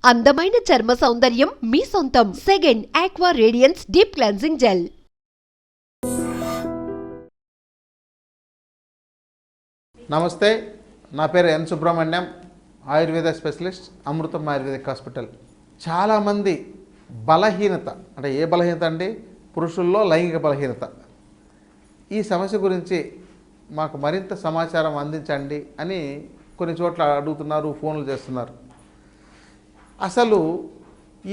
అందమైన చర్మ సౌందర్యం మీ సొంతం. Second aqua radiance deep cleansing gel. నమస్తే, నా పేరు ఎన్ సుబ్రహ్మణ్యం, ఆయుర్వేద స్పెషలిస్ట్, అమృతం ఆయుర్వేదిక్ హాస్పిటల్. చాలామంది బలహీనత, అంటే ఏ బలహీనత అండి? పురుషుల్లో లైంగిక బలహీనత. ఈ సమస్య గురించి మాకు మరింత సమాచారం అందించండి అని కొన్ని చోట్ల అడుగుతున్నారు, ఫోన్లు చేస్తున్నారు. అసలు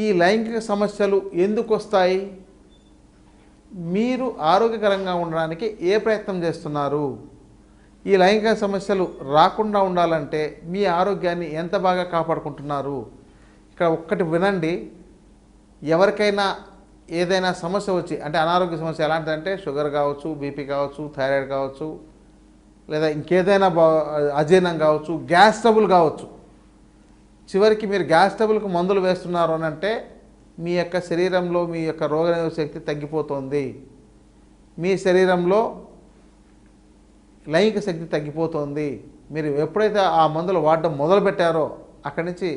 ఈ లైంగిక సమస్యలు ఎందుకు వస్తాయి? మీరు ఆరోగ్యకరంగా ఉండడానికి ఏ ప్రయత్నం చేస్తున్నారు? ఈ లైంగిక సమస్యలు రాకుండా ఉండాలంటే మీ ఆరోగ్యాన్ని ఎంత బాగా కాపాడుకుంటున్నారు? ఇక్కడ ఒక్కటి వినండి. ఎవరికైనా ఏదైనా సమస్య వచ్చి, అంటే అనారోగ్య సమస్య ఎలాంటిదంటే షుగర్ కావచ్చు, బీపీ కావచ్చు, థైరాయిడ్ కావచ్చు, లేదా ఇంకేదైనా అజీర్ణం కావచ్చు, గ్యాస్ ట్రబుల్ కావచ్చు. చివరికి మీరు గ్యాస్ ట్రబుల్కి మందులు వేస్తున్నారు అని అంటే మీ యొక్క శరీరంలో మీ యొక్క రోగనిరోధక శక్తి తగ్గిపోతుంది, మీ శరీరంలో లైంగిక శక్తి తగ్గిపోతుంది. మీరు ఎప్పుడైతే ఆ మందులు వాడడం మొదలుపెట్టారో అక్కడి నుంచి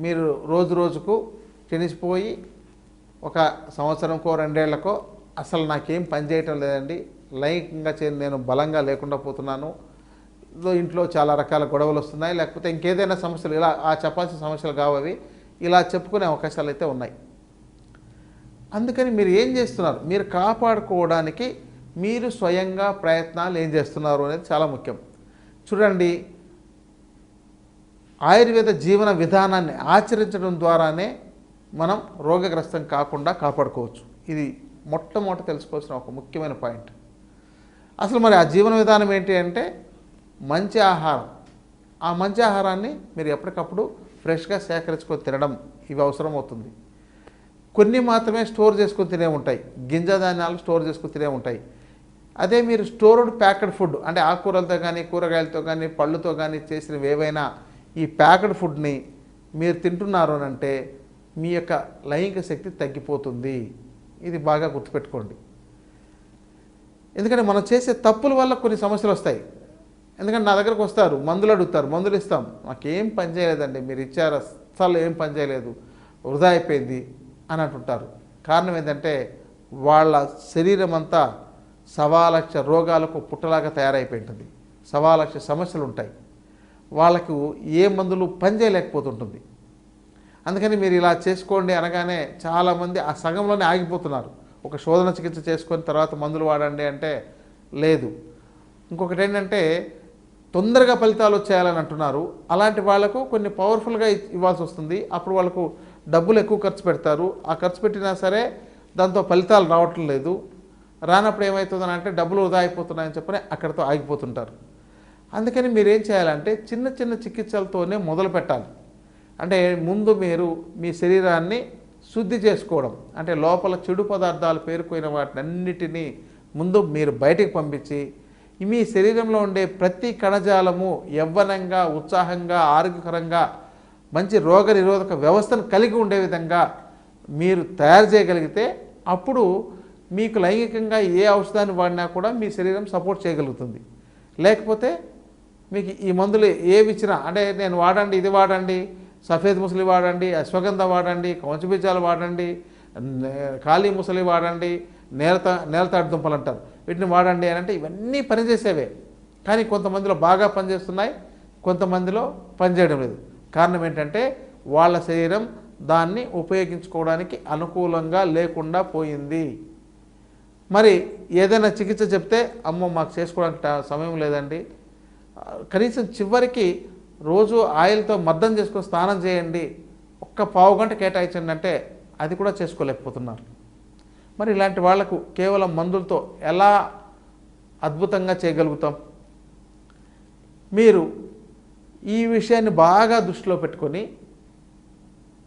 మీరు రోజు రోజుకు క్షీణించిపోయి ఒక సంవత్సరంకో రెండేళ్లకో అసలు నాకేం పని చేయటం లేదండి, లైంగికంగా నేను బలంగా లేకుండా పోతున్నాను, ఇంట్లో చాలా రకాల గొడవలు వస్తున్నాయి, లేకపోతే ఇంకేదైనా సమస్యలు, ఇలా చెప్పాల్సిన సమస్యలు కావవి, ఇలా చెప్పుకునే అవకాశాలు అయితే ఉన్నాయి. అందుకని మీరు ఏం చేస్తున్నారు? మీరు కాపాడుకోవడానికి మీరు స్వయంగా ప్రయత్నాలు ఏం చేస్తున్నారు అనేది చాలా ముఖ్యం. చూడండి, ఆయుర్వేద జీవన విధానాన్ని ఆచరించడం ద్వారానే మనం రోగగ్రస్తం కాకుండా కాపాడుకోవచ్చు. ఇది మొట్టమొదట తెలుసుకోవాల్సిన ఒక ముఖ్యమైన పాయింట్. అసలు మరి ఆ జీవన విధానం ఏంటి అంటే మంచి ఆహారం. ఆ మంచి ఆహారాన్ని మీరు ఎప్పటికప్పుడు ఫ్రెష్గా సేకరించుకొని తినడం, ఇవి అవసరం అవుతుంది. కొన్ని మాత్రమే స్టోర్ చేసుకొని తినే ఉంటాయి, గింజ ధాన్యాలు స్టోర్ చేసుకొని తినే ఉంటాయి. అదే మీరు స్టోర్డ్ ప్యాకెడ్ ఫుడ్, అంటే ఆకుకూరలతో కానీ కూరగాయలతో కానీ పళ్ళుతో కానీ చేసినవి ఏవైనా ఈ ప్యాకెడ్ ఫుడ్ని మీరు తింటున్నారు అని అంటే మీ యొక్క లైంగిక శక్తి తగ్గిపోతుంది. ఇది బాగా గుర్తుపెట్టుకోండి. ఎందుకంటే మనం చేసే తప్పుల వల్ల కొన్ని సమస్యలు వస్తాయి. ఎందుకంటే నా దగ్గరకు వస్తారు, మందులు అడుగుతారు, మందులు ఇస్తాం, నాకేం పని చేయలేదండి, మీరు ఇచ్చారు అస్సలు ఏం పని చేయలేదు, వృధా అయిపోయింది అని అంటుంటారు. కారణం ఏంటంటే వాళ్ళ శరీరం అంతా 1,00,000 రోగాలకు పుట్టలాగా తయారైపోయింటుంది, 1,00,000 సమస్యలు ఉంటాయి, వాళ్ళకు ఏ మందులు పని చేయలేకపోతుంటుంది. అందుకని మీరు ఇలా చేసుకోండి అనగానే చాలామంది ఆ సగంలోనే ఆగిపోతున్నారు. ఒక శోధన చికిత్స చేసుకొని తర్వాత మందులు వాడండి అంటే లేదు. ఇంకొకటి ఏంటంటే తొందరగా ఫలితాలు వచ్చేయాలని అంటున్నారు. అలాంటి వాళ్లకు కొన్ని పవర్ఫుల్గా ఇవ్వాల్సి వస్తుంది. అప్పుడు వాళ్ళకు డబ్బులు ఎక్కువ ఖర్చు పెడతారు. ఆ ఖర్చు పెట్టినా సరే దాంతో ఫలితాలు రావటం లేదు. రానప్పుడు ఏమవుతుందని అంటే డబ్బులు వృధా అయిపోతున్నాయని చెప్పని అక్కడితో ఆగిపోతుంటారు. అందుకని మీరేం చేయాలంటే చిన్న చిన్న చికిత్సలతోనే మొదలు పెట్టాలి. అంటే ముందు మీరు మీ శరీరాన్ని శుద్ధి చేసుకోవడం, అంటే లోపల చెడు పదార్థాలు పేరుకున్న వాటినన్నిటినీ ముందు మీరు బయటికి పంపించి మీ శరీరంలో ఉండే ప్రతి కణజాలము యవ్వనంగా, ఉత్సాహంగా, ఆరోగ్యకరంగా, మంచి రోగ నిరోధక వ్యవస్థను కలిగి ఉండే విధంగా మీరు తయారు చేయగలిగితే అప్పుడు మీకు లైంగికంగా ఏ ఔషధాన్ని వాడినా కూడా మీ శరీరం సపోర్ట్ చేయగలుగుతుంది. లేకపోతే మీకు ఈ మందులు ఏవి ఇచ్చినా, అంటే నేను వాడండి, ఇది వాడండి, సఫేద్ ముసలి వాడండి, అశ్వగంధ వాడండి, కౌంచబీజాలు వాడండి, ఖాళీ ముసలి వాడండి, నేలతాడు దుంపలు అంటారు, వీటిని వాడండి అని అంటే ఇవన్నీ పనిచేసేవే. కానీ కొంతమందిలో బాగా పనిచేస్తున్నాయి, కొంతమందిలో పనిచేయడం లేదు. కారణం ఏంటంటే వాళ్ళ శరీరం దాన్ని ఉపయోగించుకోవడానికి అనుకూలంగా లేకుండా పోయింది. మరి ఏదైనా చికిత్స చెప్తే అమ్మో మాకు చేసుకోవడానికి సమయం లేదండి, కనీసం చివరికి రోజు ఆయిల్తో మర్దం చేసుకొని స్నానం చేయండి, ఒక్క పావు గంట కేటాయించండి అంటే అది కూడా చేసుకోలేకపోతున్నారు. మరి ఇలాంటి వాళ్లకు కేవలం మందులతో ఎలా అద్భుతంగా చేయగలుగుతాం? మీరు ఈ విషయాన్ని బాగా దృష్టిలో పెట్టుకొని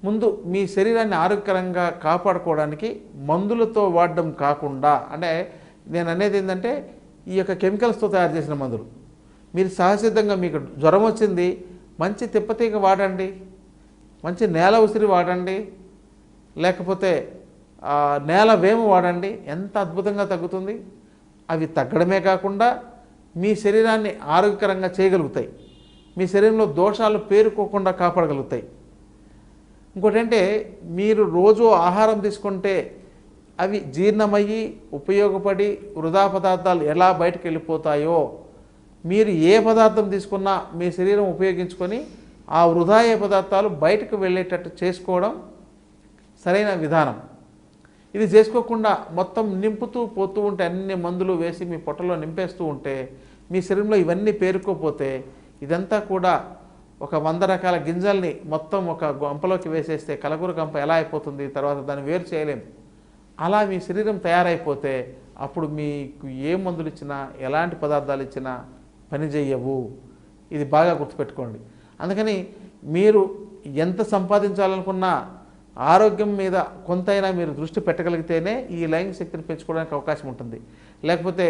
ముందు మీ శరీరాన్ని ఆరోగ్యకరంగా కాపాడుకోవడానికి మందులతో వాడడం కాకుండా, అంటే నేను అనేది ఏంటంటే ఈ యొక్క కెమికల్స్తో తయారు చేసిన మందులు, మీరు సహసిద్ధంగా మీకు జ్వరం వచ్చింది, మంచి తిప్పతీగ వాడండి, మంచి నేల ఉసిరి వాడండి, లేకపోతే నేల వేము వాడండి, ఎంత అద్భుతంగా తగ్గుతుంది. అవి తగ్గడమే కాకుండా మీ శరీరాన్ని ఆరోగ్యకరంగా చేయగలుగుతాయి, మీ శరీరంలో దోషాలు పేరుకోకుండా కాపాడగలుగుతాయి. ఇంకోటి అంటే మీరు రోజు ఆహారం తీసుకుంటే అవి జీర్ణమయ్యి ఉపయోగపడి వృధా పదార్థాలు ఎలా బయటకు వెళ్ళిపోతాయో మీరు ఏ పదార్థం తీసుకున్నా మీ శరీరం ఉపయోగించుకొని ఆ వృధా అయ్యే పదార్థాలు బయటకు వెళ్ళేటట్టు చేసుకోవడం సరైన విధానం. ఇది చేసుకోకుండా మొత్తం నింపుతూ పోతూ ఉంటే అన్ని మందులు వేసి మీ పొట్టలో నింపేస్తూ ఉంటే మీ శరీరంలో ఇవన్నీ పేరుకోపోతే ఇదంతా కూడా ఒక 100 రకాల గింజల్ని మొత్తం ఒక గంపలోకి వేసేస్తే కలగూర గంప ఎలా అయిపోతుంది, తర్వాత దాన్ని వేరు చేయలేం. అలా మీ శరీరం తయారైపోతే అప్పుడు మీకు ఏ మందులు ఇచ్చినా ఎలాంటి పదార్థాలు ఇచ్చినా పని చేయవు. ఇది బాగా గుర్తుపెట్టుకోండి. అందుకని మీరు ఎంత సంపాదించాలనుకున్నా ఆరోగ్యం మీద కొంతైనా మీరు దృష్టి పెట్టగలిగితేనే ఈ లైంగిక శక్తిని పెంచుకోవడానికి అవకాశం ఉంటుంది. లేకపోతే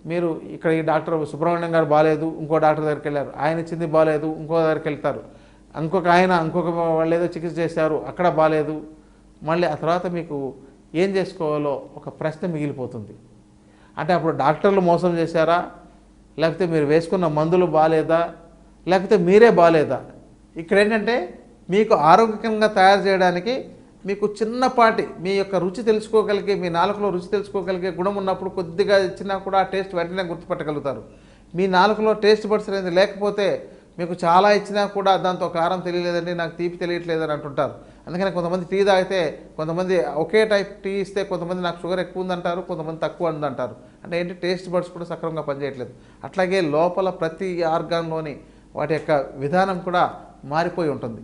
మీరు ఇక్కడ ఈ డాక్టర్ సుబ్రహ్మణ్యం గారు బాగాలేదు, ఇంకో డాక్టర్ దగ్గరికి వెళ్ళారు, ఆయన ఇచ్చింది బాగాలేదు, ఇంకో దగ్గరికి వెళ్తారు, ఇంకొక వాళ్ళు ఏదో చికిత్స చేశారు, అక్కడ బాగాలేదు. మళ్ళీ ఆ తర్వాత మీకు ఏం చేసుకోవాలో ఒక ప్రశ్న మిగిలిపోతుంది. అంటే అప్పుడు డాక్టర్లు మోసం చేశారా, లేకపోతే మీరు వేసుకున్న మందులు బాగాలేదా, లేకపోతే మీరే బాగాలేదా? ఇక్కడ ఏంటంటే మీకు ఆరోగ్యకంగా తయారు చేయడానికి మీకు చిన్నపాటి మీ యొక్క రుచి తెలుసుకోగలిగే, మీ నాలుకలో రుచి తెలుసుకోగలిగే గుణం ఉన్నప్పుడు కొద్దిగా ఇచ్చినా కూడా ఆ టేస్ట్ వెంటనే గుర్తుపట్టగలుగుతారు. మీ నాలుకలో టేస్ట్ బడ్స్ అనేది లేకపోతే మీకు చాలా ఇచ్చినా కూడా దాంతో కారం తెలియలేదండి, నాకు తీపి తెలియట్లేదని అంటుంటారు. అందుకని కొంతమంది టీ తాగితే కొంతమంది ఒకే టైప్ టీ ఇస్తే కొంతమంది నాకు షుగర్ ఎక్కువ ఉందంటారు, కొంతమంది తక్కువ ఉందంటారు. అంటే ఏంటి, టేస్ట్ బడ్స్ కూడా సక్రమంగా పనిచేయట్లేదు. అట్లాగే లోపల ప్రతి ఆర్గాన్లోని వాటి యొక్క విధానం కూడా మారిపోయి ఉంటుంది.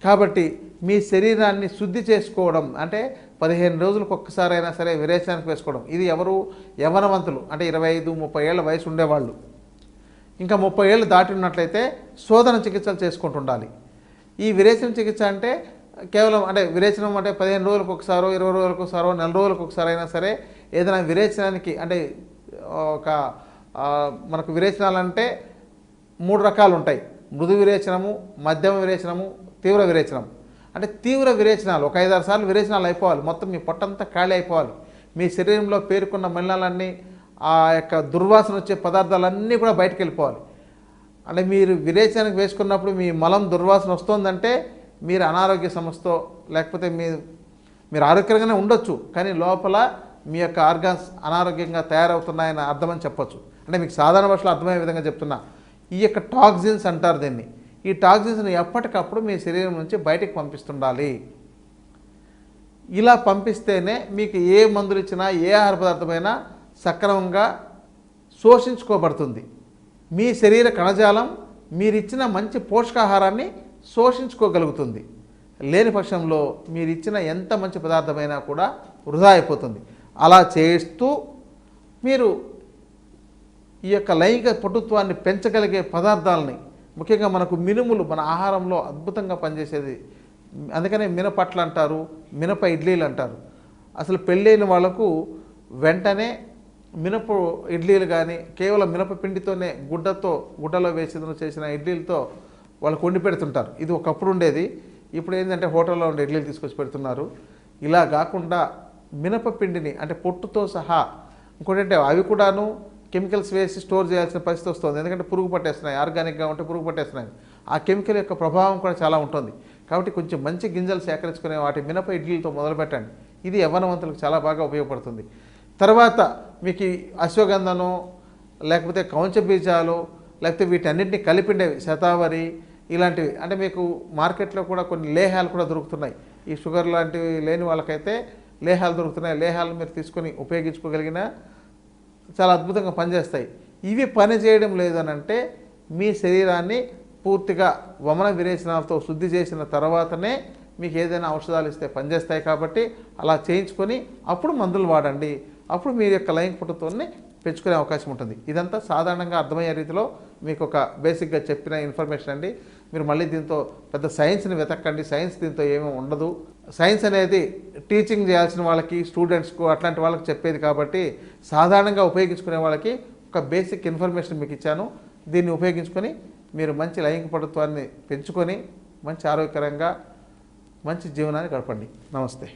కాబట్టి మీ శరీరాన్ని శుద్ధి చేసుకోవడం అంటే 15 రోజులకు ఒక్కసారైనా సరే విరేచనానికి వేసుకోవడం. ఇది ఎవరు, యవ్వనవంతులు అంటే 25-30 ఏళ్ళ వయసు ఉండేవాళ్ళు, ఇంకా 30 ఏళ్ళు దాటి ఉన్నట్లయితే శోధన చికిత్సలు చేసుకుంటుండాలి. ఈ విరేచన చికిత్స అంటే కేవలం అంటే విరేచనం అంటే 15 రోజులకు ఒకసారో 20 రోజులకు ఒకసారో నెల రోజులకు ఒకసారి అయినా సరే ఏదైనా విరేచనానికి అంటే ఒక మనకు విరేచనాలంటే 3 రకాలు ఉంటాయి. మృదు విరేచనము, మధ్యమ విరేచనము, తీవ్ర విరేచనం. అంటే తీవ్ర విరేచనాలు ఒక 5-6 సార్లు విరేచనాలు అయిపోవాలి, మొత్తం మీ పొట్టంతా ఖాళీ అయిపోవాలి. మీ శరీరంలో పేరుకున్న మలినాలన్నీ, ఆ యొక్క దుర్వాసన వచ్చే పదార్థాలన్నీ కూడా బయటకు వెళ్ళిపోవాలి. అంటే మీరు విరేచనానికి వేసుకున్నప్పుడు మీ మలం దుర్వాసన వస్తుందంటే మీరు అనారోగ్య సమస్యతో లేకపోతే మీరు ఆరోగ్యంగానే ఉండొచ్చు, కానీ లోపల మీ యొక్క ఆర్గాన్స్ అనారోగ్యంగా తయారవుతున్నాయని అర్థమని చెప్పొచ్చు. అంటే మీకు సాధారణ భాషలో అర్థమయ్యే విధంగా చెప్తున్నా. ఈ యొక్క టాక్సిన్స్ అంటారు దీన్ని. ఈ టాక్సిన్స్ని ఎప్పటికప్పుడు మీ శరీరం నుంచి బయటికి పంపిస్తుండాలి. ఇలా పంపిస్తేనే మీకు ఏ మందులు ఇచ్చినా ఏ ఆహార పదార్థమైనా సక్రమంగా శోషించుకోబడుతుంది. మీ శరీర కణజాలం మీరిచ్చిన మంచి పోషకాహారాన్ని శోషించుకోగలుగుతుంది. లేని పక్షంలో మీరిచ్చిన ఎంత మంచి పదార్థమైనా కూడా వృధా అయిపోతుంది. అలా చేస్తూ మీరు ఈ యొక్క లైంగిక పటుత్వాన్ని పెంచగలిగే పదార్థాలని, ముఖ్యంగా మనకు మినుములు మన ఆహారంలో అద్భుతంగా పనిచేసేది. అందుకనే మినపట్లు అంటారు, మినప ఇడ్లీలు అంటారు. అసలు పెళ్ళైన వాళ్ళకు వెంటనే మినప ఇడ్లీలు కానీ కేవలం మినప పిండితోనే గుడ్డలో చేసిన ఇడ్లీలతో వాళ్ళకు వండి పెడుతుంటారు. ఇది ఒకప్పుడు ఉండేది, ఇప్పుడు ఏంటంటే హోటల్లో ఉండే ఇడ్లీలు తీసుకొచ్చి పెడుతున్నారు. ఇలా కాకుండా మినప పిండిని అంటే పొట్టుతో సహా, ఇంకోటంటే అవి కూడాను కెమికల్స్ వేసి స్టోర్ చేయాల్సిన పరిస్థితి వస్తుంది. ఎందుకంటే పురుగు పట్టేస్తున్నాయి, ఆర్గానిక్గా ఉంటే పురుగు పట్టేస్తున్నాయి. ఆ కెమికల్ యొక్క ప్రభావం కూడా చాలా ఉంటుంది. కాబట్టి కొంచెం మంచి గింజలు సేకరించుకునే వాటి మినప ఇడ్లీలతో మొదలుపెట్టండి. ఇది యవ్వనవంతులకు చాలా బాగా ఉపయోగపడుతుంది. తర్వాత మీకు అశ్వగంధను లేకపోతే కౌంచ బీజాలు లేకపోతే వీటన్నింటినీ కలిపిండేవి శతావరి ఇలాంటివి, అంటే మీకు మార్కెట్లో కూడా కొన్ని లేహాలు కూడా దొరుకుతున్నాయి. ఈ షుగర్ లాంటివి లేని వాళ్ళకైతే లేహాలు దొరుకుతున్నాయి. లేహాలు మీరు తీసుకొని ఉపయోగించుకోగలిగిన చాలా అద్భుతంగా పనిచేస్తాయి. ఇవి పని చేయడం లేదనంటే మీ శరీరాన్ని పూర్తిగా వమన విరేచనాలతో శుద్ధి చేసిన తర్వాతనే మీకు ఏదైనా ఔషధాలు ఇస్తే పనిచేస్తాయి. కాబట్టి అలా చేయించుకొని అప్పుడు మందులు వాడండి. అప్పుడు మీ యొక్క లైంగిక పటుత్వాన్ని పెంచుకునే అవకాశం ఉంటుంది. ఇదంతా సాధారణంగా అర్థమయ్యే రీతిలో మీకు ఒక బేసిక్గా చెప్పిన ఇన్ఫర్మేషన్ అండి. మీరు మళ్ళీ దీంతో పెద్ద సైన్స్ని వెతకండి, సైన్స్ దీంతో ఏమీ ఉండదు. సైన్స్ అనేది టీచింగ్ చేయాల్సిన వాళ్ళకి, స్టూడెంట్స్కు అట్లాంటి వాళ్ళకి చెప్పేది. కాబట్టి సాధారణంగా ఉపయోగించుకునే వాళ్ళకి ఒక బేసిక్ ఇన్ఫర్మేషన్ మీకు ఇచ్చాను. దీన్ని ఉపయోగించుకొని మీరు మంచి లైంగిక పటుత్వాన్ని పెంచుకొని మంచి ఆరోగ్యకరంగా మంచి జీవనాన్ని గడపండి. నమస్తే.